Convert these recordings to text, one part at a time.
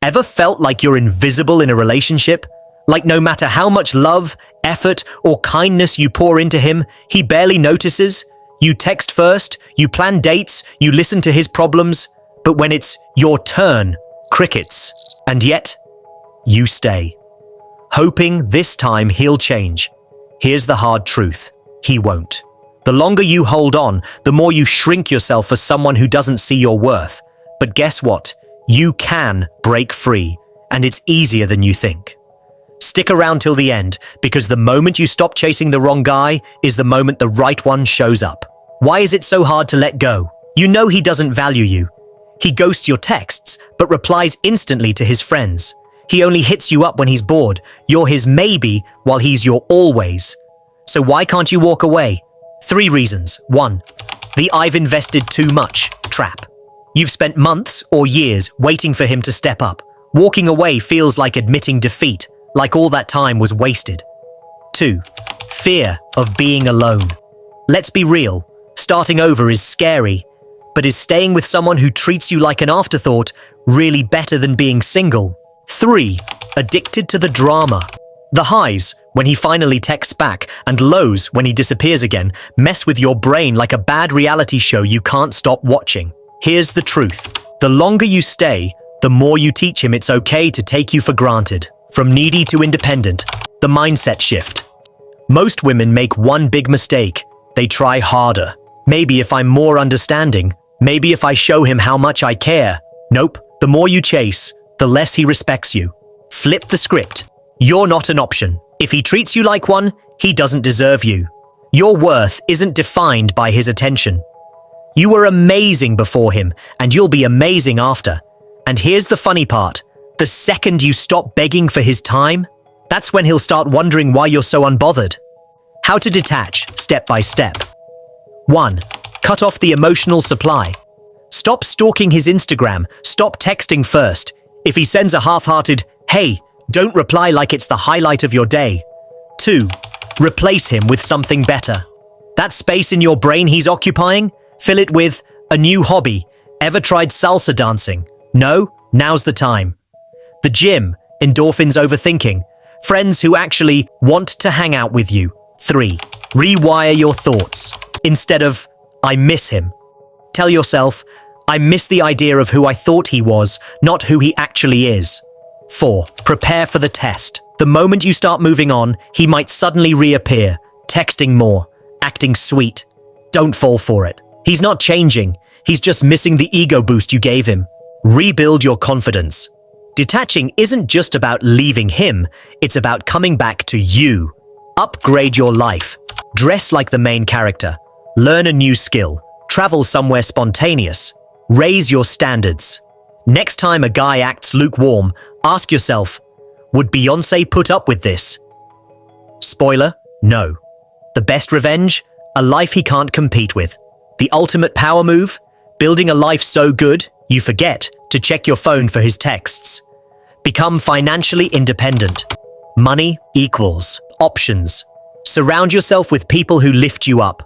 Ever felt like you're invisible in a relationship? Like no matter how much love, effort, or kindness you pour into him, he barely notices? You text first, you plan dates, you listen to his problems, but when it's your turn, crickets. And yet, you stay. Hoping this time he'll change. Here's the hard truth. He won't. The longer you hold on, the more you shrink yourself for someone who doesn't see your worth. But guess what? You can break free, and it's easier than you think. Stick around till the end, because the moment you stop chasing the wrong guy is the moment the right one shows up. Why is it so hard to let go? You know he doesn't value you. He ghosts your texts, but replies instantly to his friends. He only hits you up when he's bored. You're his maybe, while he's your always. So why can't you walk away? 3 reasons. 1. The "I've invested too much" trap. You've spent months or years waiting for him to step up. Walking away feels like admitting defeat, like all that time was wasted. 2. Fear of being alone. Let's be real. Starting over is scary, but is staying with someone who treats you like an afterthought really better than being single? 3. Addicted to the drama. The highs, when he finally texts back, and lows, when he disappears again, mess with your brain like a bad reality show you can't stop watching. Here's the truth. The longer you stay, the more you teach him it's okay to take you for granted. From needy to independent, the mindset shift. Most women make one big mistake. They try harder. Maybe if I'm more understanding, maybe if I show him how much I care. Nope, the more you chase, the less he respects you. Flip the script. You're not an option. If he treats you like one, he doesn't deserve you. Your worth isn't defined by his attention. You were amazing before him, and you'll be amazing after. And here's the funny part. The second you stop begging for his time, that's when he'll start wondering why you're so unbothered. How to detach, step by step. 1. Cut off the emotional supply. Stop stalking his Instagram. Stop texting first. If he sends a half-hearted, "Hey," don't reply like it's the highlight of your day. 2. Replace him with something better. That space in your brain he's occupying, fill it with a new hobby. Ever tried salsa dancing? No? Now's the time. The gym, endorphins overthinking. Friends who actually want to hang out with you. 3. Rewire your thoughts. Instead of, "I miss him," tell yourself, "I miss the idea of who I thought he was, not who he actually is." 4. Prepare for the test. The moment you start moving on, he might suddenly reappear, texting more, acting sweet. Don't fall for it. He's not changing. He's just missing the ego boost you gave him. Rebuild your confidence. Detaching isn't just about leaving him, it's about coming back to you. Upgrade your life. Dress like the main character. Learn a new skill. Travel somewhere spontaneous. Raise your standards. Next time a guy acts lukewarm, ask yourself, would Beyoncé put up with this? Spoiler, no. The best revenge? A life he can't compete with. The ultimate power move? Building a life so good, you forget to check your phone for his texts. Become financially independent. Money equals options. Surround yourself with people who lift you up.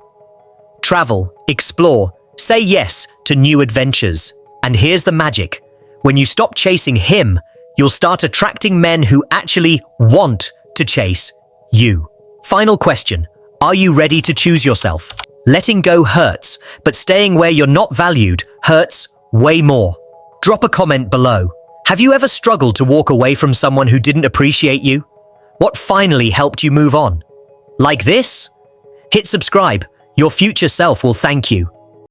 Travel, explore, say yes to new adventures. And here's the magic. When you stop chasing him, you'll start attracting men who actually want to chase you. Final question. Are you ready to choose yourself? Letting go hurts, but staying where you're not valued hurts way more. Drop a comment below. Have you ever struggled to walk away from someone who didn't appreciate you? What finally helped you move on? Like this? Hit subscribe. Your future self will thank you.